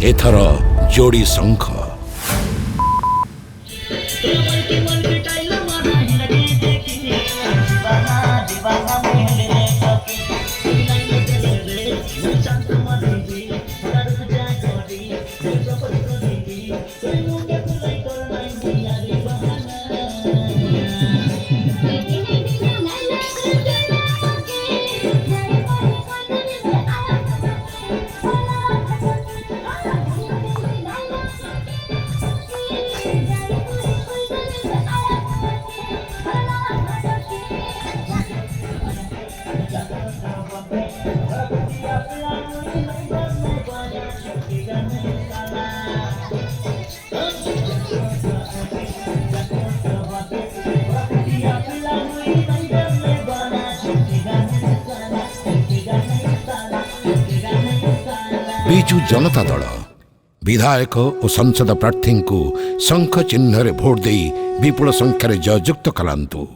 एथर जोड़ी शंख। बिजु जनता दल विधायक और संसद प्रार्थी को शंख चिन्ह भोट दे विपुल संख्यार जययुक्त करांतु।